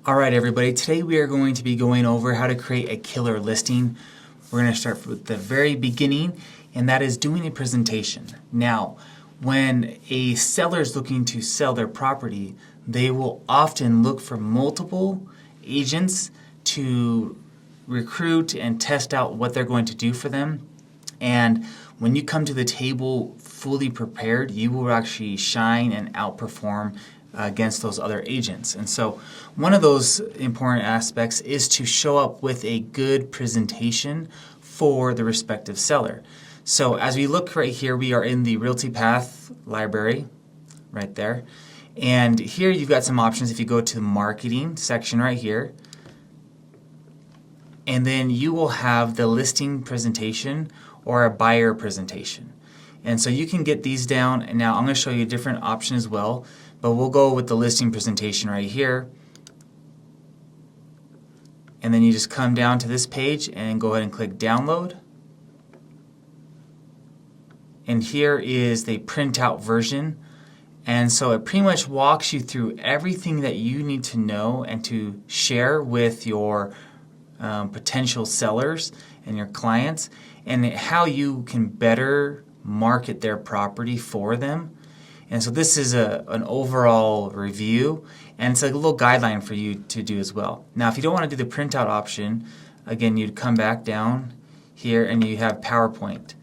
Alright everybody, today we are going to be going over how to create a killer listing. We're going to start with the very beginning, and that is doing a presentation. Now, when a seller is looking to sell their property, they will often look for multiple agents to recruit and test out what they're going to do for them. And when you come to the table fully prepared, you will actually shine and outperform against those other agents. And so one of those important aspects is to show up with a good presentation for the respective seller. So as we look right here, we are in the Realty Path library right there. And here you've got some options if you go to the marketing section right here. And then you will have the listing presentation or a buyer presentation. And so you can get these down, and now I'm going to show you a different option as well, but we'll go with the listing presentation right here. And then you just come down to this page and go ahead and click download. And here is the printout version. And so it pretty much walks you through everything that you need to know and to share with your potential sellers and your clients, and how you can better market their property for them. And so this is an overall review, and it's a little guideline for you to do as well. Now if you don't want to do the printout option, again you'd come back down here and you have PowerPoint.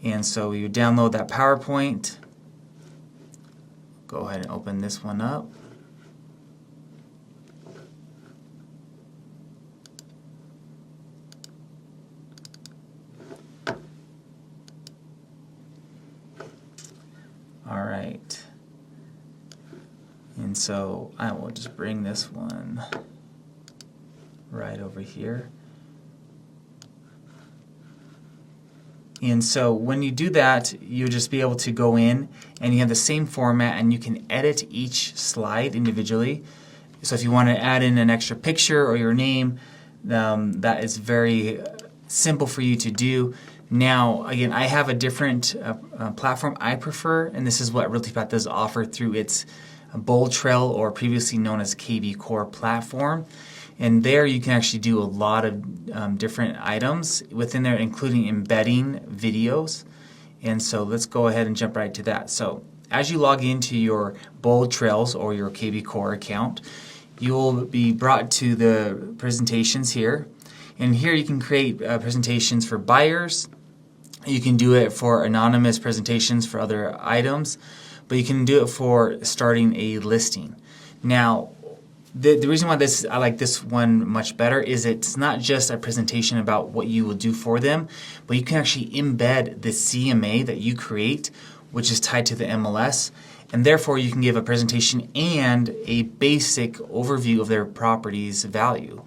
And so you download that PowerPoint. Go ahead and open this one up. Alright, and so I will just bring this one right over here. And so when you do that, you'll just be able to go in and you have the same format, and you can edit each slide individually. So if you want to add in an extra picture or your name, that is very simple for you to do. Now, again, I have a different platform I prefer, and this is what RealtyPath does offer through its Bold Trail, or previously known as KB Core platform. And there you can actually do a lot of different items within there, including embedding videos. And so let's go ahead and jump right to that. So as you log into your Bold Trails or your KB Core account, you'll be brought to the presentations here. And here you can create presentations for buyers. You can do it for anonymous presentations for other items, but you can do it for starting a listing. Now, the reason why I like this one much better is it's not just a presentation about what you will do for them, but you can actually embed the CMA that you create, which is tied to the MLS, and therefore you can give a presentation and a basic overview of their property's value.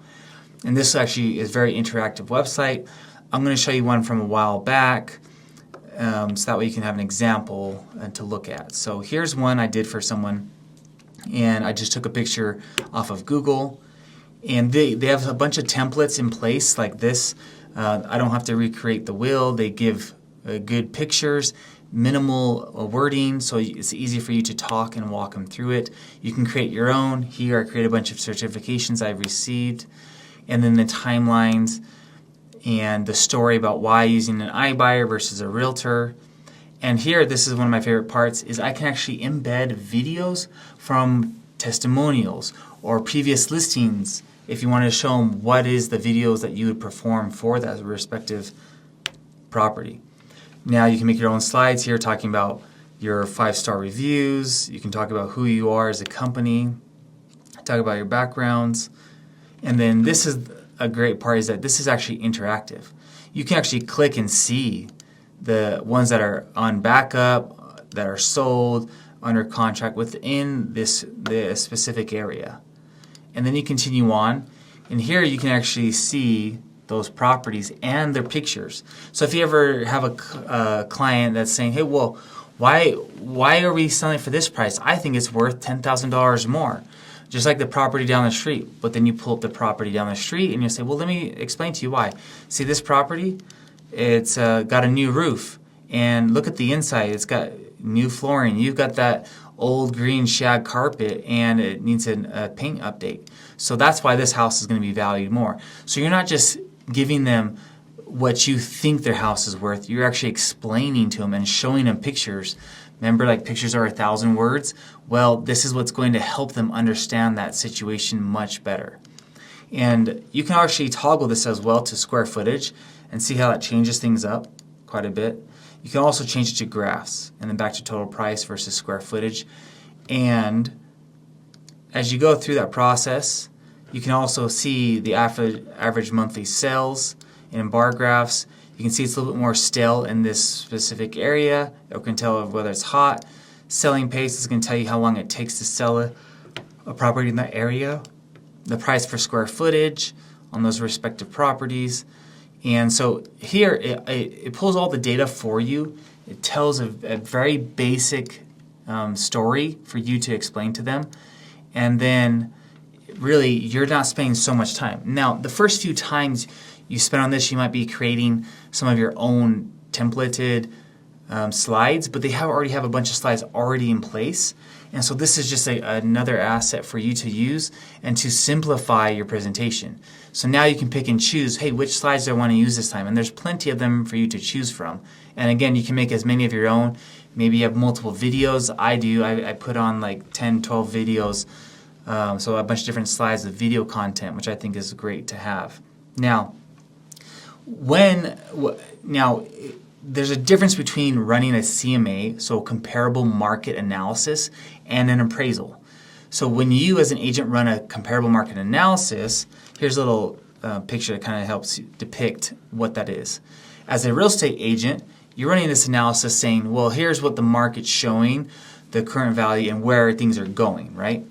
And this actually is a very interactive website. I'm going to show you one from a while back, so that way you can have an example to look at. So here's one I did for someone, and I just took a picture off of Google, and they have a bunch of templates in place like this. I don't have to recreate the wheel. They give good pictures, minimal wording, so it's easy for you to talk and walk them through it. You can create your own. Here I create a bunch of certifications I've received, and then the timelines and the story about why using an iBuyer versus a realtor. And here, this is one of my favorite parts, is I can actually embed videos from testimonials or previous listings if you want to show them what is the videos that you would perform for that respective property. Now you can make your own slides here talking about your 5-star reviews. You can talk about who you are as a company, talk about your backgrounds. And then this is a great part, is that this is actually interactive. You can actually click and see the ones that are on backup, that are sold, under contract within this specific area. And then you continue on, and here you can actually see those properties and their pictures. So if you ever have a client that's saying, hey, well, why are we selling for this price? I think it's worth $10,000 more. Just like the property down the street. But then you pull up the property down the street and you say, well, let me explain to you why. See this property? It's got a new roof. And look at the inside. It's got new flooring. You've got that old green shag carpet and it needs a paint update. So that's why this house is going to be valued more. So you're not just giving them what you think their house is worth. You're actually explaining to them and showing them pictures. Remember, like pictures are 1,000 words? Well, this is what's going to help them understand that situation much better. And you can actually toggle this as well to square footage and see how that changes things up quite a bit. You can also change it to graphs and then back to total price versus square footage. And as you go through that process, you can also see the average monthly sales in bar graphs. You can see it's a little bit more stale in this specific area. It can tell whether it's hot. Selling pace is going to tell you how long it takes to sell a property in that area. The price per square footage on those respective properties. And so here it pulls all the data for you. It tells a very basic story for you to explain to them. And then really you're not spending so much time. Now the first few times you spend on this, you might be creating some of your own templated slides, but they already have a bunch of slides already in place. And so this is just another asset for you to use and to simplify your presentation. So now you can pick and choose, hey, which slides do I want to use this time? And there's plenty of them for you to choose from. And again, you can make as many of your own. Maybe you have multiple videos. I do. I put on like 10, 12 videos. So a bunch of different slides of video content, which I think is great to have. Now, there's a difference between running a CMA, so comparable market analysis, and an appraisal. So when you as an agent run a comparable market analysis, here's a little picture that kind of helps depict what that is. As a real estate agent, you're running this analysis saying, well, here's what the market's showing, the current value, and where things are going, right?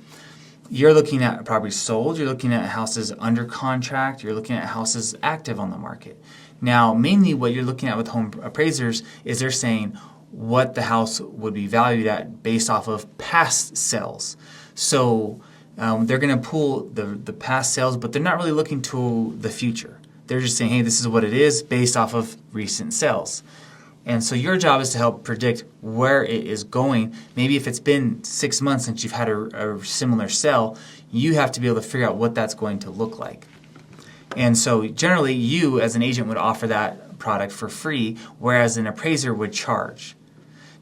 You're looking at properties sold, you're looking at houses under contract, you're looking at houses active on the market. Now, mainly what you're looking at with home appraisers is they're saying what the house would be valued at based off of past sales. So they're going to pull the past sales, but they're not really looking to the future. They're just saying, hey, this is what it is based off of recent sales. And so your job is to help predict where it is going. Maybe if it's been 6 months since you've had a similar sale, you have to be able to figure out what that's going to look like. And so generally you as an agent would offer that product for free, whereas an appraiser would charge.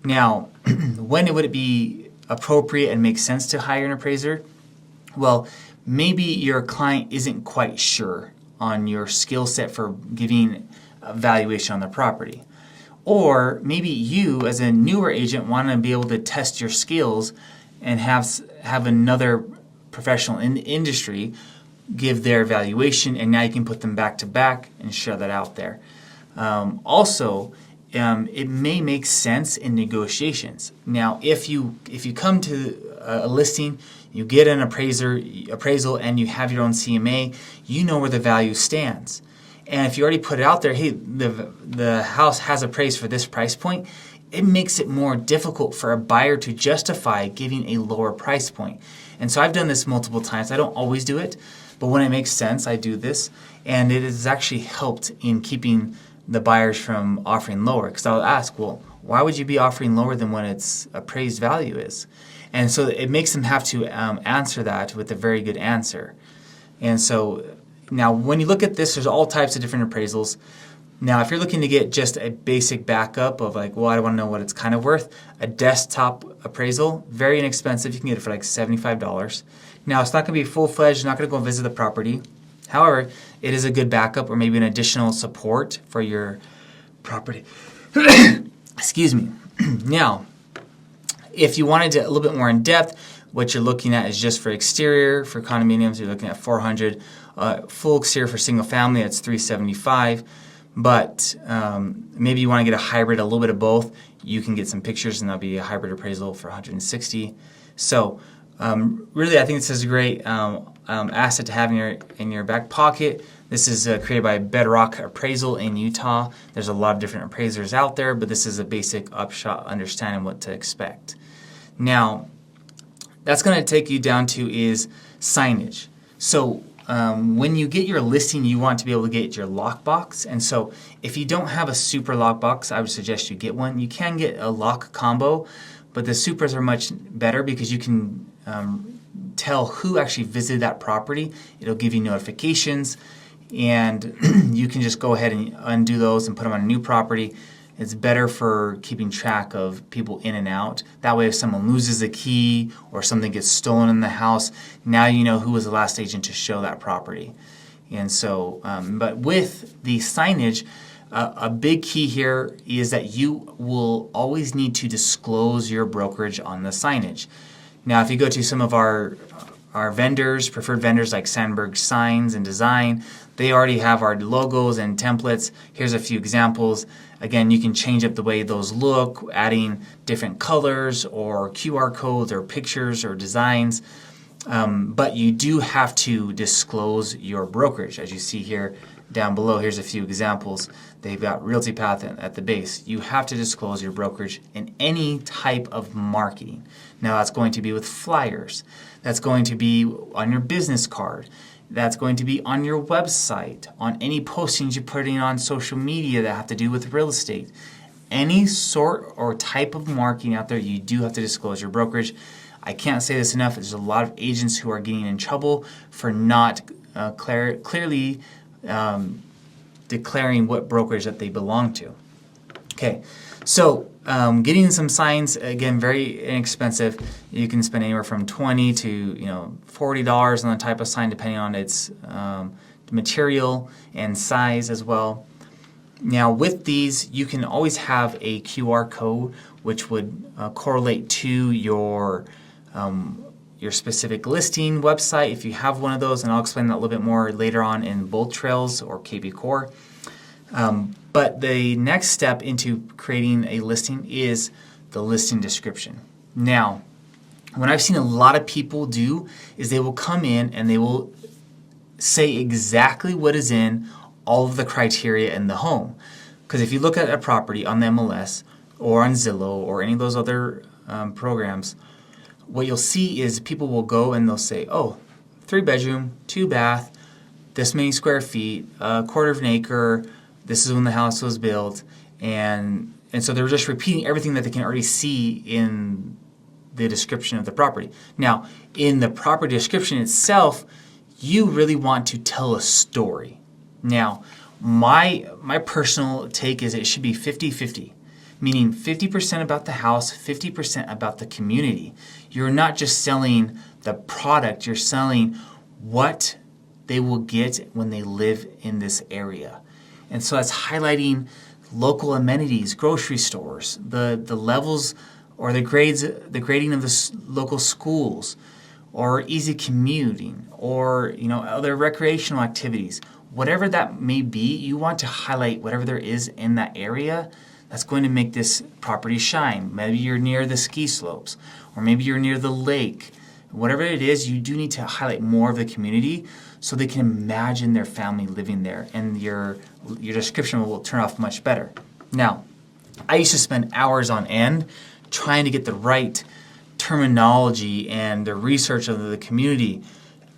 Now, when would it be appropriate and make sense to hire an appraiser? Well, maybe your client isn't quite sure on your skill set for giving a valuation on the property. Or maybe you as a newer agent want to be able to test your skills and have another professional in the industry give their valuation, and now you can put them back to back and share that out there. It may make sense in negotiations. Now, if you come to a listing, you get an appraisal, and you have your own CMA, you know where the value stands. And if you already put it out there, hey, the house has appraised for this price point, it makes it more difficult for a buyer to justify giving a lower price point. And so I've done this multiple times. I don't always do it, but when it makes sense, I do this. And it has actually helped in keeping the buyers from offering lower. Because I'll ask, well, why would you be offering lower than what its appraised value is? And so it makes them have to answer that with a very good answer. And so now when you look at this, there's all types of different appraisals. Now, if you're looking to get just a basic backup of like, well, I want to know what it's kind of worth, a desktop appraisal, very inexpensive. You can get it for like $75. Now, it's not going to be full-fledged. You're not going to go visit the property. However, it is a good backup or maybe an additional support for your property. Excuse me. Now, if you wanted to a little bit more in depth, what you're looking at is just for exterior. For condominiums, you're looking at $400. Full exterior for single family, that's $375. But maybe you want to get a hybrid, a little bit of both. You can get some pictures, and that'll be a hybrid appraisal for $160. So really, I think this is a great asset to have in your back pocket. This is created by Bedrock Appraisal in Utah. There's a lot of different appraisers out there, but this is a basic upshot understanding what to expect. Now, that's going to take you down to is signage. So when you get your listing, you want to be able to get your lockbox. And so if you don't have a super lockbox, I would suggest you get one. You can get a lock combo, but the supers are much better because you can tell who actually visited that property. It'll give you notifications, and you can just go ahead and undo those and put them on a new property. It's better for keeping track of people in and out. That way if someone loses a key or something gets stolen in the house, now you know who was the last agent to show that property. And so, but with the signage, a big key here is that you will always need to disclose your brokerage on the signage. Now, if you go to some of our vendors, preferred vendors like Sandberg Signs and Design, they already have our logos and templates. Here's a few examples. Again, you can change up the way those look, adding different colors or QR codes or pictures or designs. But you do have to disclose your brokerage. As you see here down below, here's a few examples. They've got Realty Path at the base. You have to disclose your brokerage in any type of marketing. Now that's going to be with flyers. That's going to be on your business card. That's going to be on your website, on any postings you're putting on social media that have to do with real estate. Any sort or type of marketing out there, you do have to disclose your brokerage. I can't say this enough. There's a lot of agents who are getting in trouble for not clearly declaring what brokerage that they belong to. Okay, so getting some signs, again, very inexpensive. You can spend anywhere from $20 to $40 on the type of sign, depending on its material and size as well. Now, with these, you can always have a QR code which would correlate to your specific listing website if you have one of those, and I'll explain that a little bit more later on in Bold Trails or KB Core. But the next step into creating a listing is the listing description. Now, what I've seen a lot of people do is they will come in and they will say exactly what is in all of the criteria in the home. Because if you look at a property on the MLS or on Zillow or any of those other programs, what you'll see is people will go and they'll say, oh, 3-bedroom, 2-bath, this many square feet, a quarter of an acre, this is when the house was built, and so they're just repeating everything that they can already see in the description of the property. Now, in the property description itself, you really want to tell a story. Now, my personal take is it should be 50-50, meaning 50% about the house, 50% about the community. You're not just selling the product, you're selling what they will get when they live in this area. And so that's highlighting local amenities, grocery stores, the levels or the grading of the local schools, or easy commuting, or other recreational activities. Whatever that may be, you want to highlight whatever there is in that area that's going to make this property shine. Maybe you're near the ski slopes, or maybe you're near the lake. Whatever it is, you do need to highlight more of the community so they can imagine their family living there, and your description will turn off much better. Now, I used to spend hours on end trying to get the right terminology and the research of the community.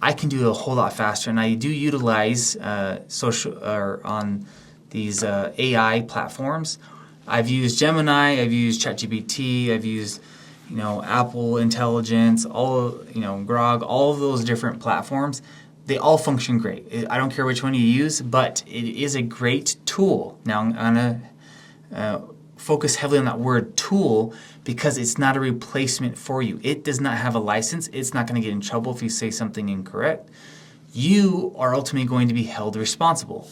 I can do it a whole lot faster, and I do utilize social or on these AI platforms. I've used Gemini, I've used ChatGPT, I've used Apple Intelligence, Grok, all of those different platforms. They all function great. I don't care which one you use, but it is a great tool. Now I'm going to focus heavily on that word tool because it's not a replacement for you. It does not have a license. It's not going to get in trouble if you say something incorrect. You are ultimately going to be held responsible.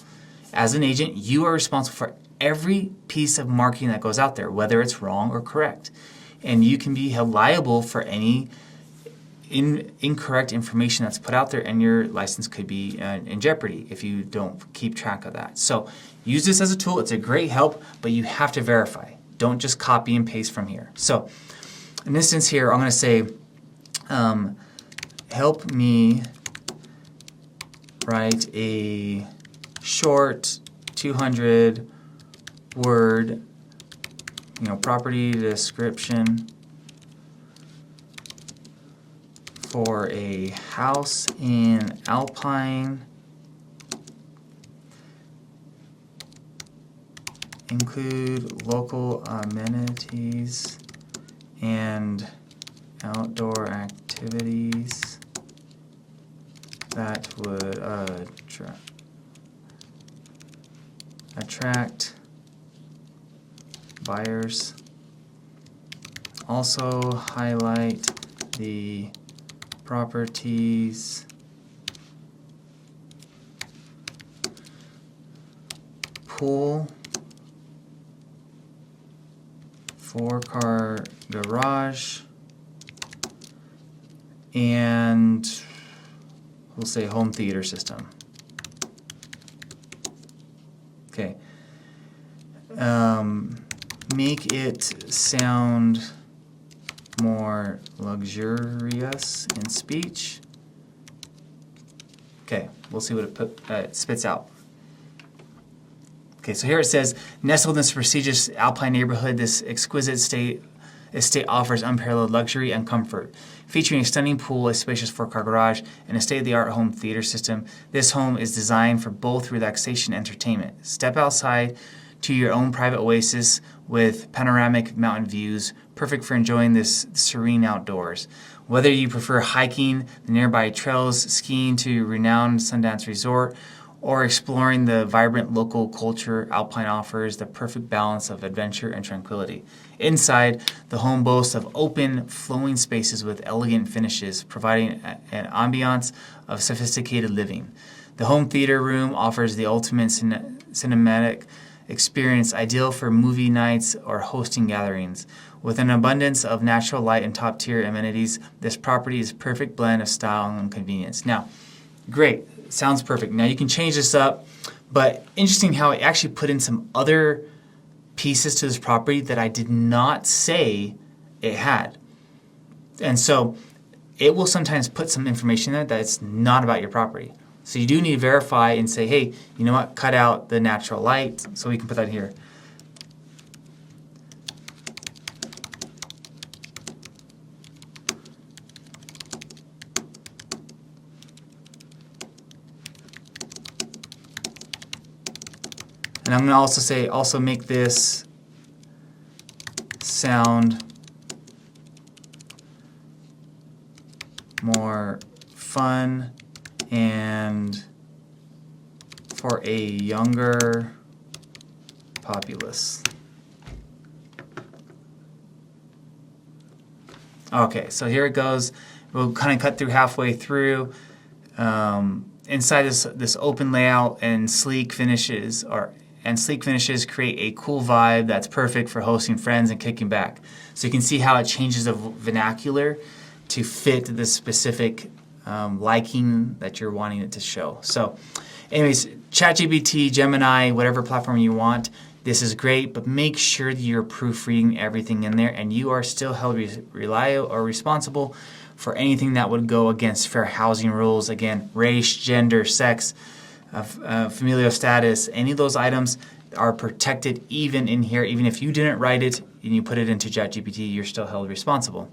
As an agent, you are responsible for every piece of marketing that goes out there, whether it's wrong or correct. And you can be held liable for any incorrect information that's put out there, and your license could be in jeopardy if you don't keep track of that. So use this as a tool. It's a great help, but you have to verify. Don't just copy and paste from here. So in this instance here, I'm going to say, help me write a short 200-word property description for a house in Alpine, include local amenities and outdoor activities that would attract buyers. Also highlight the properties pool, 4-car garage, and we'll say home theater system. Okay. Make it sound more luxurious in speech. Okay, we'll see what it spits out. Okay, so here it says, nestled in this prestigious alpine neighborhood, this exquisite estate offers unparalleled luxury and comfort. Featuring a stunning pool, a spacious 4-car garage, and a state-of-the-art home theater system, this home is designed for both relaxation and entertainment. Step outside to your own private oasis with panoramic mountain views, perfect for enjoying this serene outdoors. Whether you prefer hiking the nearby trails, skiing to renowned Sundance Resort, or exploring the vibrant local culture, Alpine offers the perfect balance of adventure and tranquility. Inside, the home boasts of open, flowing spaces with elegant finishes, providing an ambiance of sophisticated living. The home theater room offers the ultimate cinematic experience, ideal for movie nights or hosting gatherings. With an abundance of natural light and top-tier amenities, this property is a perfect blend of style and convenience. Now, great. Sounds perfect. Now you can change this up, but interesting how it actually put in some other pieces to this property that I did not say it had. And so it will sometimes put some information in there that's not about your property. So you do need to verify and say, hey, you know what, cut out the natural light, so we can put that here. And I'm going to also say, also make this sound more fun and for a younger populace. Okay, so here it goes. We'll kind of cut through halfway through. Inside this open layout and sleek finishes create a cool vibe that's perfect for hosting friends and kicking back. So you can see how it changes the vernacular to fit the specific liking that you're wanting it to show. So anyways, ChatGPT, Gemini, whatever platform you want, this is great, but make sure that you're proofreading everything in there and you are still held reliable or responsible for anything that would go against fair housing rules. Again, race, gender, sex, familial status, any of those items are protected even in here. Even if you didn't write it and you put it into ChatGPT, you're still held responsible.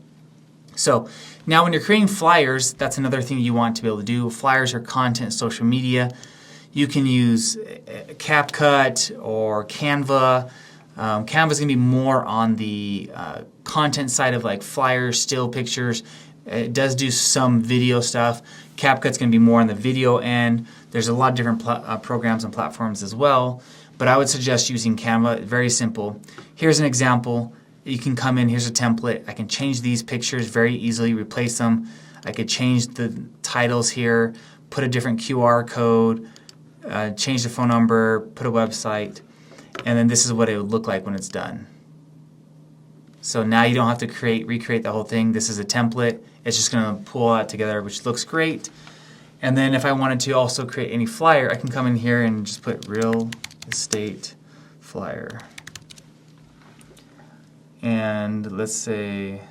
So now when you're creating flyers, that's another thing you want to be able to do. Flyers are content, social media. You can use CapCut or Canva. Canva's going to be more on the content side of like flyers, still pictures. It does do some video stuff. CapCut's going to be more on the video end. There's a lot of different programs and platforms as well, but I would suggest using Canva. Very simple. Here's an example. You can come in, here's a template. I can change these pictures very easily, replace them. I could change the titles here, put a different QR code, change the phone number, put a website, and then this is what it would look like when it's done. So now you don't have to recreate the whole thing. This is a template. It's just going to pull that together, which looks great. And then if I wanted to also create any flyer, I can come in here and just put real estate flyer. And let's say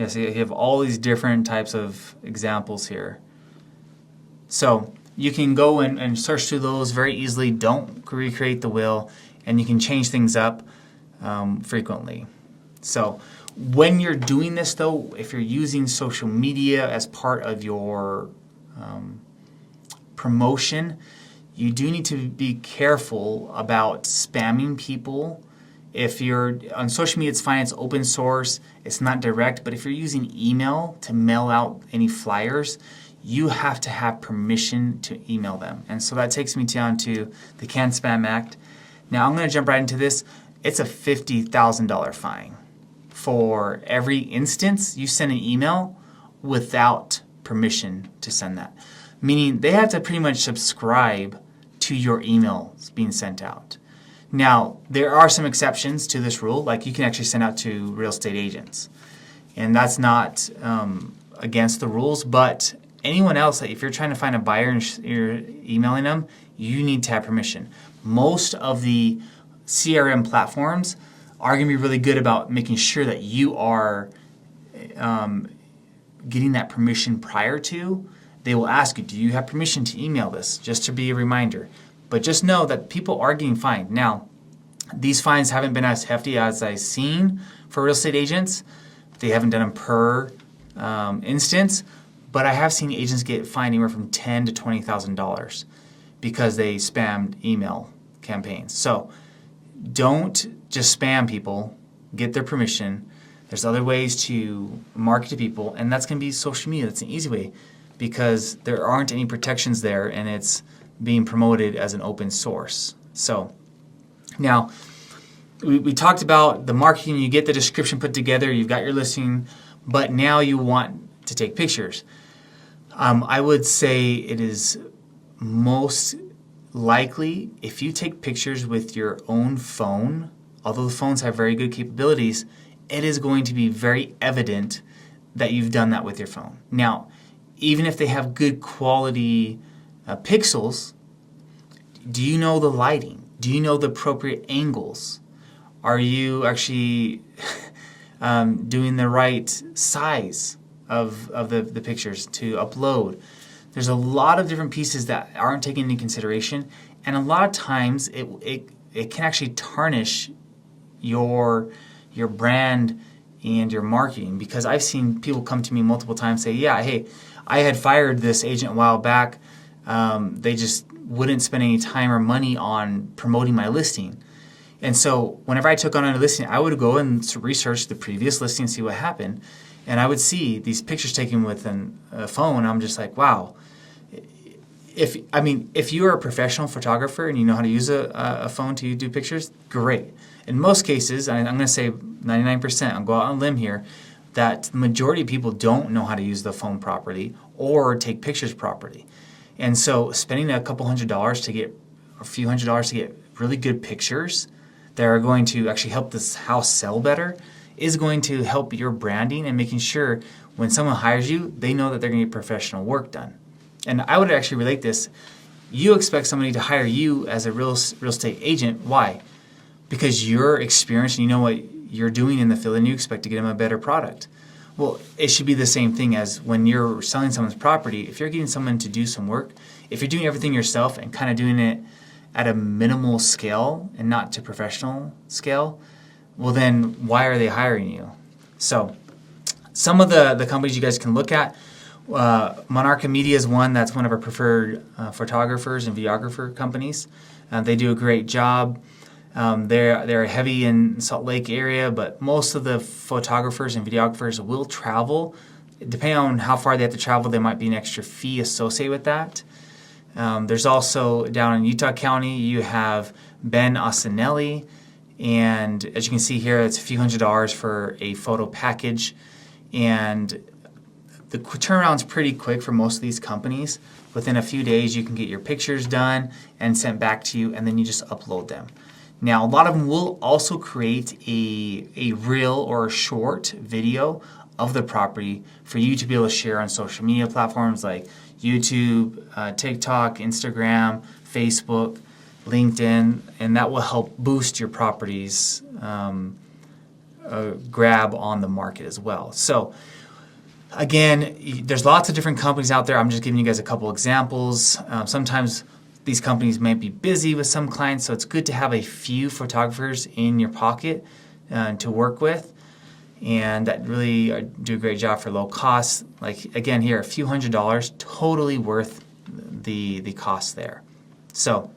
so you have all these different types of examples here. So you can go and search through those very easily. Don't recreate the wheel, and you can change things up frequently. So when you're doing this, though, if you're using social media as part of your promotion, you do need to be careful about spamming people. If you're on social media, it's fine, it's open source, it's not direct, but if you're using email to mail out any flyers, you have to have permission to email them. And so that takes me down to the Can Spam Act. Now I'm going to jump right into this. It's a $50,000 fine for every instance you send an email without permission to send that. Meaning they have to pretty much subscribe to your emails being sent out. Now, there are some exceptions to this rule, like you can actually send out to real estate agents. And that's not against the rules, but anyone else, like if you're trying to find a buyer and you're emailing them, you need to have permission. Most of the CRM platforms are going to be really good about making sure that you are getting that permission prior to. They will ask you, do you have permission to email this? Just to be a reminder. But just know that people are getting fined. Now, these fines haven't been as hefty as I've seen for real estate agents. They haven't done them per instance, but I have seen agents get fined anywhere from $10,000 to $20,000 because they spammed email campaigns. So don't just spam people, get their permission. There's other ways to market to people, and that's going to be social media. That's an easy way because there aren't any protections there, and it's being promoted as an open source. So now we talked about the marketing. You get the description put together, you've got your listing, but now you want to take pictures. I would say it is most likely if you take pictures with your own phone, although the phones have very good capabilities, it is going to be very evident that you've done that with your phone. Now, even if they have good quality pixels, do you know the lighting? Do you know the appropriate angles? Are you actually doing the right size of the pictures to upload? There's a lot of different pieces that aren't taken into consideration, and a lot of times it can actually tarnish your brand and your marketing, because I've seen people come to me multiple times say, yeah, hey, I had fired this agent a while back. They just wouldn't spend any time or money on promoting my listing. And so whenever I took on a listing, I would go and research the previous listing and see what happened. And I would see these pictures taken with a phone. I'm just like, wow. If you're a professional photographer and you know how to use a phone to do pictures, great. In most cases, I'm going to say 99%, I'll go out on a limb here, that the majority of people don't know how to use the phone properly or take pictures properly. And so spending a couple $100 to get, a few $100s to get really good pictures that are going to actually help this house sell better is going to help your branding and making sure when someone hires you, they know that they're going to get professional work done. And I would actually relate this. You expect somebody to hire you as a real estate agent. Why? Because you're experienced and you know what you're doing in the field and you expect to get them a better product. Well, it should be the same thing as when you're selling someone's property. If you're getting someone to do some work, if you're doing everything yourself and kind of doing it at a minimal scale and not to professional scale, well then why are they hiring you? So some of the companies you guys can look at, Monarcha Media is one that's one of our preferred photographers and videographer companies. They do a great job. They're heavy in Salt Lake area, but most of the photographers and videographers will travel. Depending on how far they have to travel, there might be an extra fee associated with that. There's also down in Utah County, you have Ben Osinelli, and as you can see here, it's a few $100s for a photo package, and the turnaround's pretty quick for most of these companies. Within a few days, you can get your pictures done and sent back to you, and then you just upload them. Now, a lot of them will also create a reel or a short video of the property for you to be able to share on social media platforms like YouTube, TikTok, Instagram, Facebook, LinkedIn, and that will help boost your property's grab on the market as well. So again, there's lots of different companies out there. I'm just giving you guys a couple examples. Sometimes these companies might be busy with some clients, so it's good to have a few photographers in your pocket to work with, and that really do a great job for low cost. Like again here, a few $100s, totally worth the cost there. So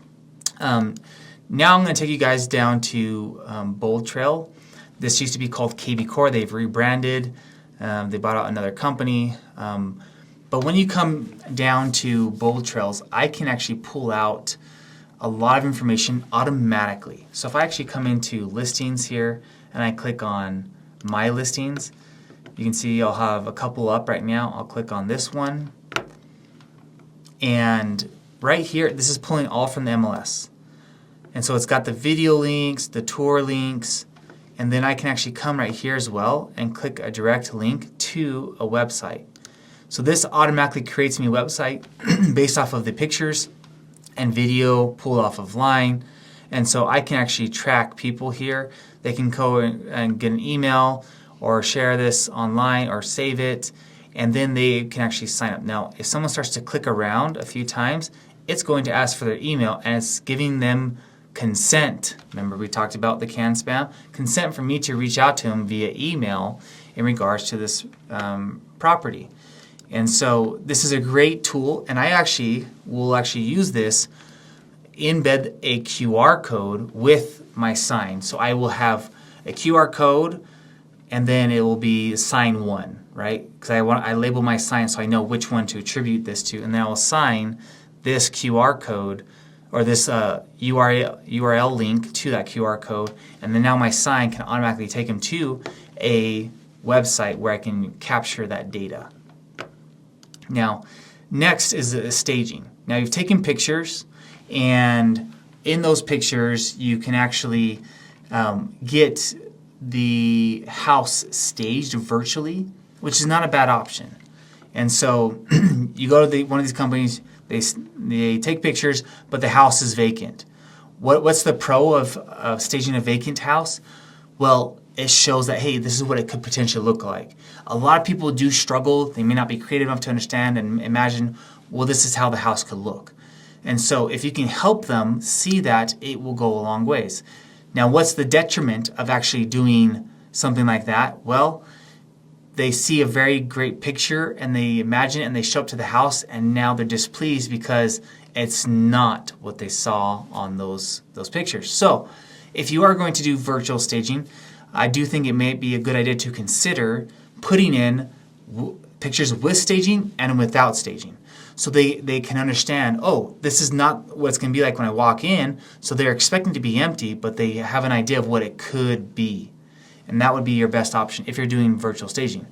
now I'm going to take you guys down to Bold Trail. This used to be called KB Core. They've rebranded. They bought out another company. But when you come down to Bold Trails, I can actually pull out a lot of information automatically. So if I actually come into listings here and I click on my listings, you can see I'll have a couple up right now. I'll click on this one. And right here, this is pulling all from the MLS. And so it's got the video links, the tour links, and then I can actually come right here as well and click a direct link to a website. So this automatically creates me a website based off of the pictures and video pulled off of line. And so I can actually track people here. They can go and get an email or share this online or save it, and then they can actually sign up. Now, if someone starts to click around a few times, it's going to ask for their email, and it's giving them consent. Remember, we talked about the can spam? Consent for me to reach out to them via email in regards to this property. And so this is a great tool, and I will use this, embed a QR code with my sign. So I will have a QR code, and then it will be sign 1, right? Because I label my sign so I know which one to attribute this to, and then I will sign this QR code or this URL link to that QR code, and then now my sign can automatically take them to a website where I can capture that data. Now, next is the staging. Now you've taken pictures, and in those pictures you can actually get the house staged virtually, which is not a bad option. And so you go to one of these companies, they take pictures, but the house is vacant. What's the pro of staging a vacant house? Well, it shows that, hey, this is what it could potentially look like. A lot of people do struggle. They may not be creative enough to understand and imagine, well, this is how the house could look. And so if you can help them see that, it will go a long ways. Now, what's the detriment of actually doing something like that? Well, they see a very great picture and they imagine it and they show up to the house, and now they're displeased because it's not what they saw on those pictures. So if you are going to do virtual staging, I do think it may be a good idea to consider putting in pictures with staging and without staging. So they can understand, oh, this is not what it's going to be like when I walk in, so they're expecting to be empty, but they have an idea of what it could be. And that would be your best option if you're doing virtual staging.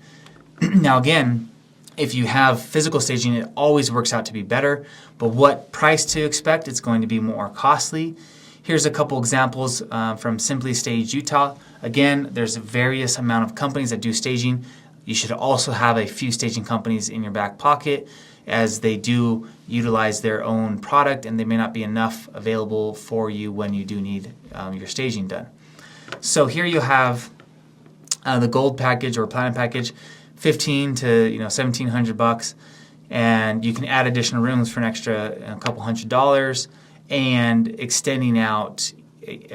Now again, if you have physical staging, it always works out to be better, but what price to expect? It's going to be more costly. Here's a couple examples from Simply Staged Utah. Again, there's a various amount of companies that do staging. You should also have a few staging companies in your back pocket, as they do utilize their own product and there may not be enough available for you when you do need your staging done. So here you have the gold package or platinum package, $1,500 to $1,700, and you can add additional rooms for an extra couple $100, and extending out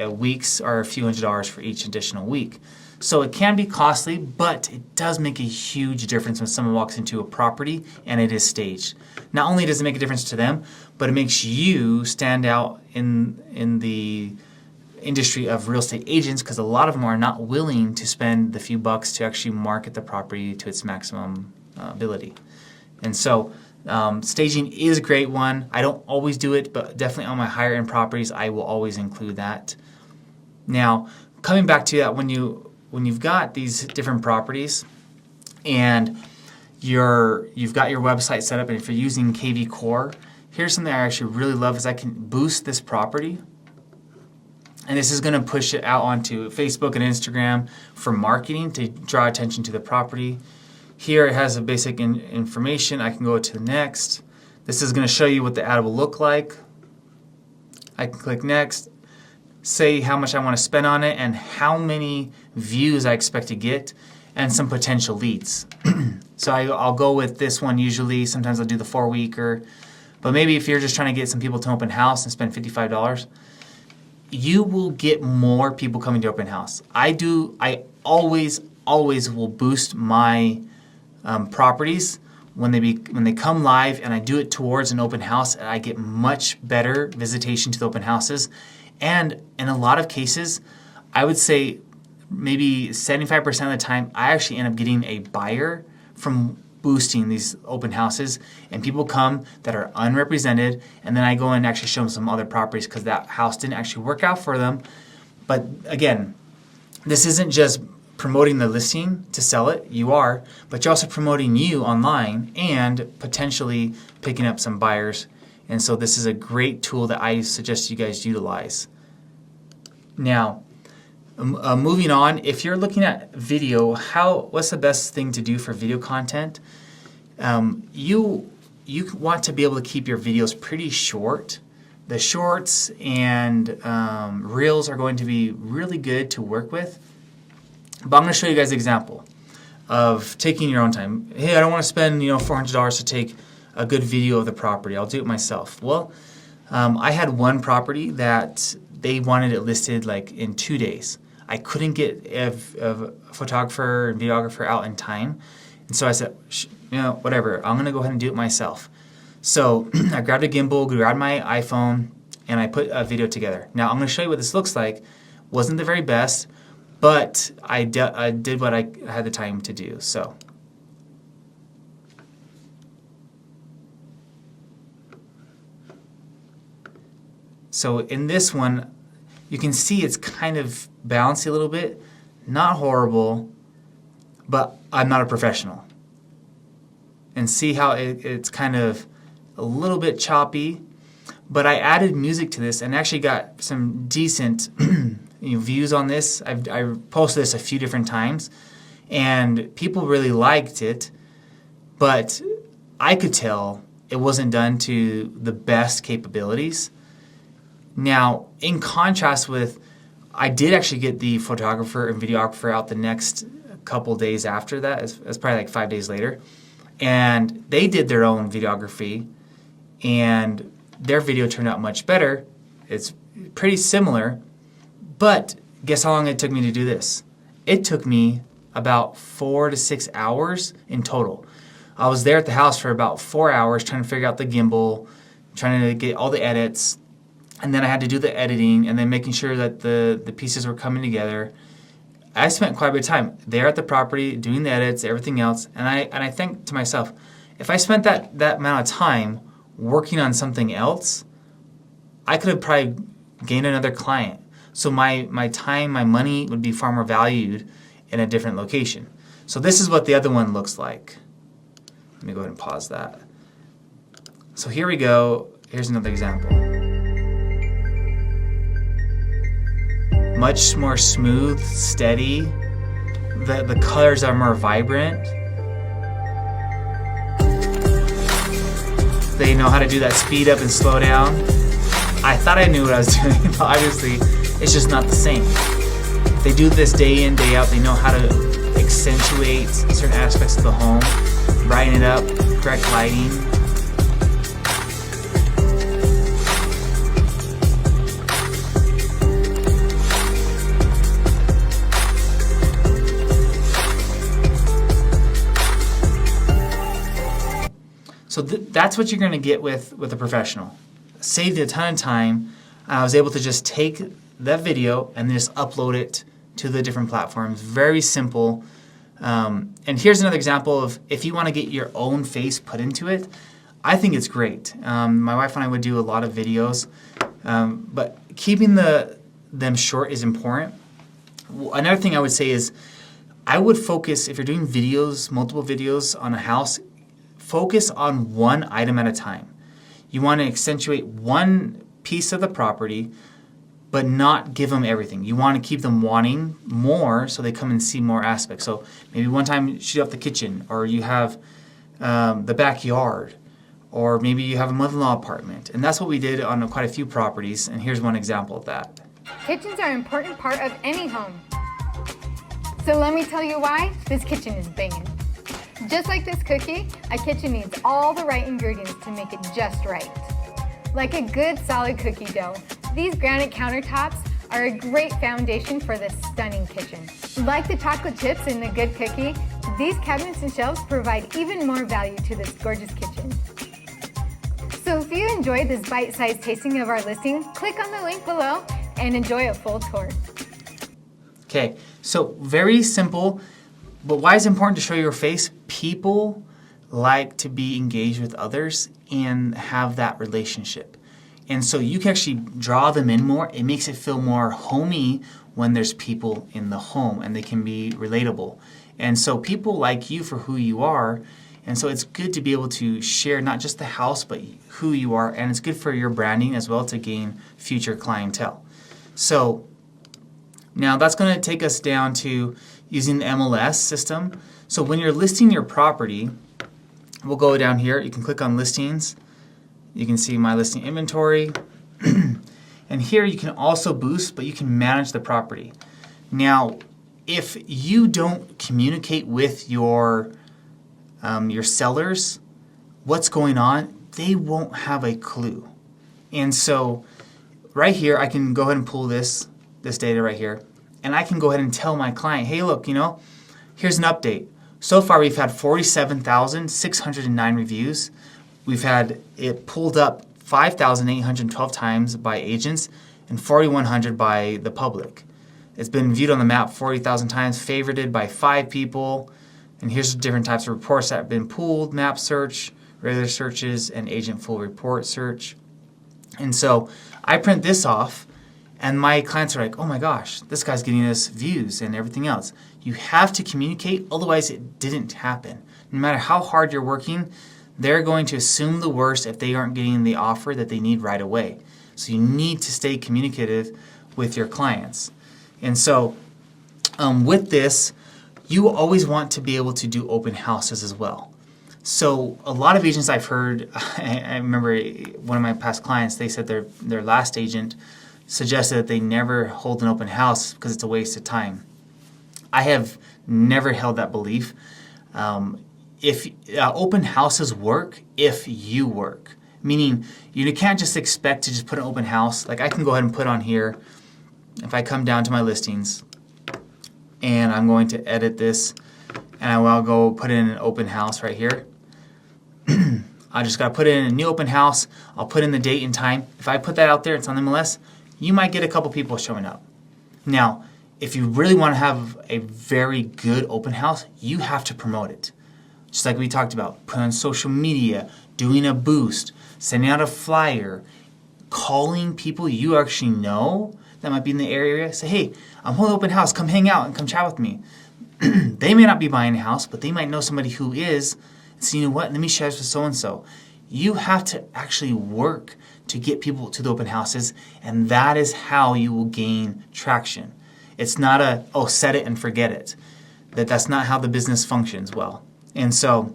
weeks or a few $100s for each additional week. So it can be costly, but it does make a huge difference when someone walks into a property and it is staged. Not only does it make a difference to them, but it makes you stand out in the industry of real estate agents, because a lot of them are not willing to spend the few bucks to actually market the property to its maximum ability. And so staging is a great one. I don't always do it, but definitely on my higher end properties, I will always include that. Now, coming back to that, when you've got these different properties and you've got your website set up, and if you're using KV Core, here's something I actually really love is I can boost this property. And this is going to push it out onto Facebook and Instagram for marketing to draw attention to the property. Here it has a basic information. I can go to the next. This is going to show you what the ad will look like. I can click next, say how much I want to spend on it and how many views I expect to get, and some potential leads. So I'll go with this one usually. Sometimes I'll do the 4-weeker. But maybe if you're just trying to get some people to open house and spend $55, you will get more people coming to open house. I always will boost my properties when they come live and I do it towards an open house, I get much better visitation to the open houses. And in a lot of cases, I would say maybe 75% of the time, I actually end up getting a buyer from boosting these open houses, and people come that are unrepresented, and then I go and actually show them some other properties because that house didn't actually work out for them. But again, this isn't just promoting the listing to sell it, you are, but you're also promoting you online and potentially picking up some buyers. And so this is a great tool that I suggest you guys utilize. Now, moving on, if you're looking at video, what's the best thing to do for video content? You want to be able to keep your videos pretty short. The shorts and reels are going to be really good to work with. But I'm going to show you guys an example of taking your own time. Hey, I don't want to spend $400 to take a good video of the property. I'll do it myself. Well, I had one property that they wanted it listed like in 2 days. I couldn't get a photographer and videographer out in time. And so I said, whatever, I'm going to go ahead and do it myself. So I grabbed a gimbal, grabbed my iPhone, and I put a video together. Now I'm going to show you what this looks like. Wasn't the very best, but I did what I had the time to do. So in this one, you can see it's kind of bouncy a little bit. Not horrible, but I'm not a professional. And see how it's kind of a little bit choppy. But I added music to this and actually got some decent views on this. I posted this a few different times, and people really liked it. But I could tell it wasn't done to the best capabilities. Now, in contrast with, I did actually get the photographer and videographer out the next couple days after that. It's probably like 5 days later. And they did their own videography, and their video turned out much better. It's pretty similar, but guess how long it took me to do this? It took me about 4 to 6 hours in total. I was there at the house for about 4 hours trying to figure out the gimbal, trying to get all the edits, and then I had to do the editing and then making sure that the pieces were coming together. I spent quite a bit of time there at the property doing the edits, everything else, and I think to myself, if I spent that amount of time working on something else, I could have probably gained another client. So my time, my money would be far more valued in a different location. So this is what the other one looks like. Let me go ahead and pause that. So here we go. Here's another example. Much more smooth, steady. The colors are more vibrant. They know how to do that speed up and slow down. I thought I knew what I was doing, but obviously it's just not the same. They do this day in, day out. They know how to accentuate certain aspects of the home, brighten it up, correct lighting. So that's what you're going to get with a professional. Saved a ton of time. I was able to just take that video and then just upload it to the different platforms. Very simple. And here's another example of if you want to get your own face put into it, I think it's great. My wife and I would do a lot of videos, but keeping them short is important. Another thing I would say is I would focus, if you're doing videos, multiple videos on a house, focus on one item at a time. You want to accentuate one piece of the property, but not give them everything. You want to keep them wanting more so they come and see more aspects. So maybe one time shoot off the kitchen, or you have the backyard, or maybe you have a mother-in-law apartment. And that's what we did on quite a few properties, and here's one example of that. Kitchens are an important part of any home. So let me tell you why this kitchen is banging. Just like this cookie, a kitchen needs all the right ingredients to make it just right. Like a good solid cookie dough, these granite countertops are a great foundation for this stunning kitchen. Like the chocolate chips in the good cookie, These cabinets and shelves provide even more value to this gorgeous kitchen. So if you enjoyed this bite-sized tasting of our listing, click on the link below and enjoy a full tour. Okay, so very simple, but why is it important to show your face? People like to be engaged with others and have that relationship. And so you can actually draw them in more. It makes it feel more homey when there's people in the home and they can be relatable. And so people like you for who you are. And so it's good to be able to share not just the house, but who you are. And it's good for your branding as well to gain future clientele. So now that's going to take us down to using the MLS system. So when you're listing your property, we'll go down here. You can click on listings. You can see my listing inventory. And here you can also boost, but you can manage the property. Now, if you don't communicate with your sellers what's going on, they won't have a clue. And so right here, I can go ahead and pull this data right here, and I can go ahead and tell my client, hey, look, here's an update. So far, we've had 47,609 reviews. We've had it pulled up 5,812 times by agents and 4,100 by the public. It's been viewed on the map 40,000 times, favorited by 5 people. And here's the different types of reports that have been pulled: map search, regular searches, and agent full report search. And so I print this off, and my clients are like, oh my gosh, this guy's getting us views and everything else. You have to communicate, otherwise it didn't happen. No matter how hard you're working, they're going to assume the worst if they aren't getting the offer that they need right away. So you need to stay communicative with your clients. And so with this, you always want to be able to do open houses as well. So a lot of agents I've heard, I remember one of my past clients, they said their last agent suggested that they never hold an open house because it's a waste of time. I have never held that belief. If open houses work if you work, meaning you can't just expect to just put an open house. Like I can go ahead and put on here, if I come down to my listings and I'm going to edit this and I will go put in an open house right here. I just got to put in a new open house. I'll put in the date and time. If I put that out there, it's on MLS, you might get a couple people showing up. Now, if you really want to have a very good open house, you have to promote it. Just like we talked about, put on social media, doing a boost, sending out a flyer, calling people you actually know that might be in the area. Say, hey, I'm holding an open house. Come hang out and come chat with me. They may not be buying a house, but they might know somebody who is. So you know what? Let me share this with so-and-so. You have to actually work to get people to the open houses, and that is how you will gain traction. It's not set it and forget it. That's not how the business functions well. And so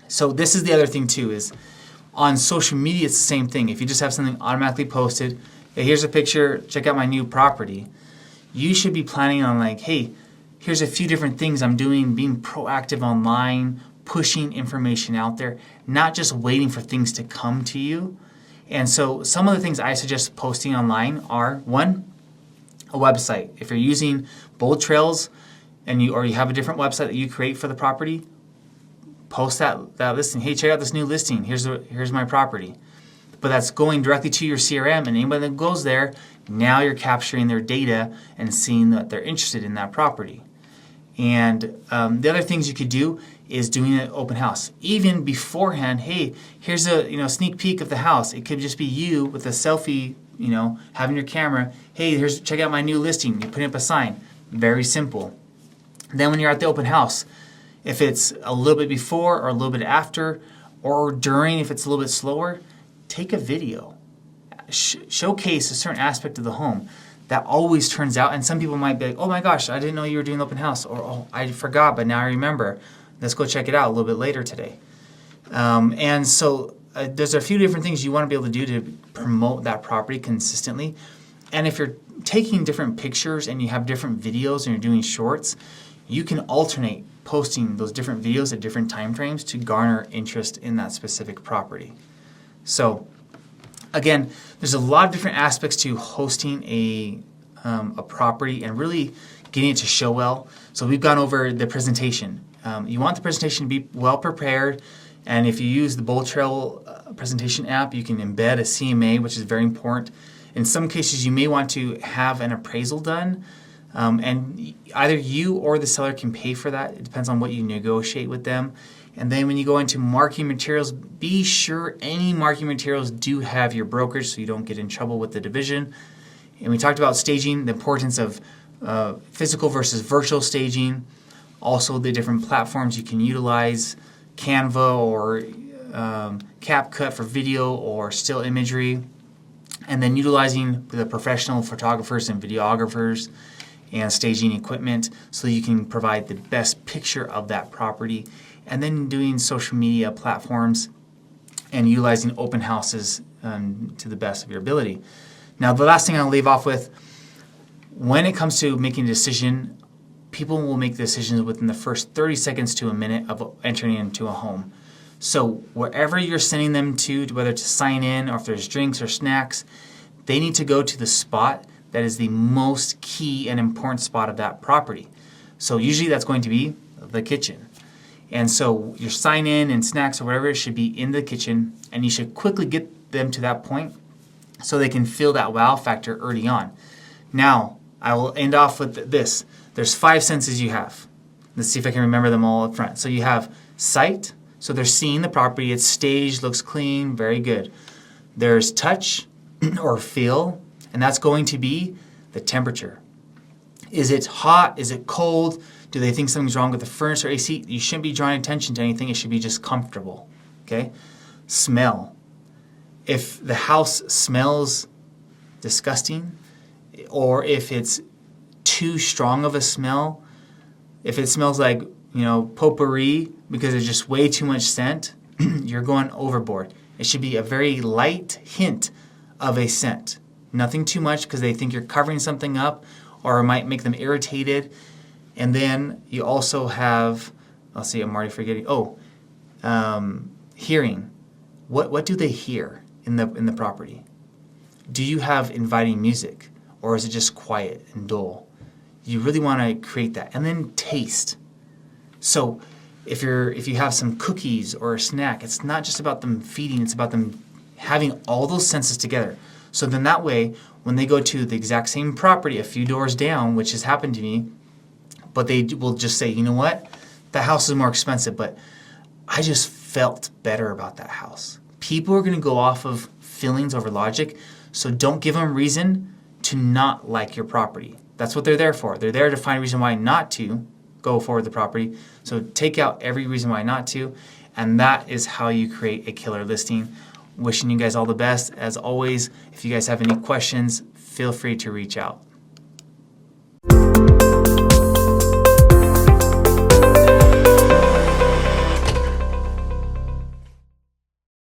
this is the other thing too, is on social media, it's the same thing. If you just have something automatically posted, hey, here's a picture, check out my new property, you should be planning on like, hey, here's a few different things I'm doing, being proactive online, pushing information out there, not just waiting for things to come to you. And so some of the things I suggest posting online are, one, a website. If you're using Bold Trails and you have a different website that you create for the property, post that listing. Hey, check out this new listing. Here's my property. But that's going directly to your CRM, and anybody that goes there, now you're capturing their data and seeing that they're interested in that property. And the other things you could do is doing an open house. Even beforehand, hey, here's a sneak peek of the house. It could just be you with a selfie, having your camera. Hey, check out my new listing. You're putting up a sign. Very simple. Then when you're at the open house, if it's a little bit before or a little bit after or during, if it's a little bit slower, take a video. Showcase a certain aspect of the home. That always turns out, and some people might be like, oh my gosh, I didn't know you were doing open house, or oh, I forgot, but now I remember. Let's go check it out a little bit later today. And so there's a few different things you want to be able to do to promote that property consistently. And if you're taking different pictures and you have different videos and you're doing shorts, you can alternate posting those different videos at different time frames to garner interest in that specific property. So again, there's a lot of different aspects to hosting a property and really getting it to show well. So we've gone over the presentation. You want the presentation to be well prepared, and if you use the Bold Trail presentation app, you can embed a CMA, which is very important. In some cases, you may want to have an appraisal done, and either you or the seller can pay for that. It depends on what you negotiate with them. And then when you go into marketing materials, be sure any marketing materials do have your brokerage so you don't get in trouble with the division. And we talked about staging, the importance of physical versus virtual staging, also the different platforms you can utilize, Canva or CapCut for video or still imagery, and then utilizing the professional photographers and videographers and staging equipment so you can provide the best picture of that property, and then doing social media platforms and utilizing open houses to the best of your ability. Now, the last thing I'll leave off with, when it comes to making a decision, people will make decisions within the first 30 seconds to a minute of entering into a home. So wherever you're sending them to, whether to sign in or if there's drinks or snacks, they need to go to the spot that is the most key and important spot of that property. So usually that's going to be the kitchen. And so your sign in and snacks or whatever should be in the kitchen, and you should quickly get them to that point so they can feel that wow factor early on. Now, I will end off with this. There's 5 senses you have. Let's see if I can remember them all up front. So you have sight, so they're seeing the property, it's staged, looks clean, very good. There's touch or feel, and that's going to be the temperature. Is it hot? Is it cold? Do they think something's wrong with the furnace or AC? You shouldn't be drawing attention to anything. It should be just comfortable. Okay? Smell. If the house smells disgusting, or if it's too strong of a smell, if it smells like, potpourri because there's just way too much scent, you're going overboard. It should be a very light hint of a scent. Nothing too much because they think you're covering something up or it might make them irritated. And then you also have, I'm already forgetting. Hearing. What do they hear in the property? Do you have inviting music, or is it just quiet and dull? You really want to create that. And then taste. So if you have some cookies or a snack, it's not just about them feeding, it's about them having all those senses together. So then that way, when they go to the exact same property a few doors down, which has happened to me, but they will just say, you know what, that house is more expensive, but I just felt better about that house. People are going to go off of feelings over logic, so don't give them reason to not like your property. That's what they're there for. They're there to find a reason why not to go forward with the property. So take out every reason why not to, and that is how you create a killer listing. Wishing you guys all the best. As always, if you guys have any questions, feel free to reach out.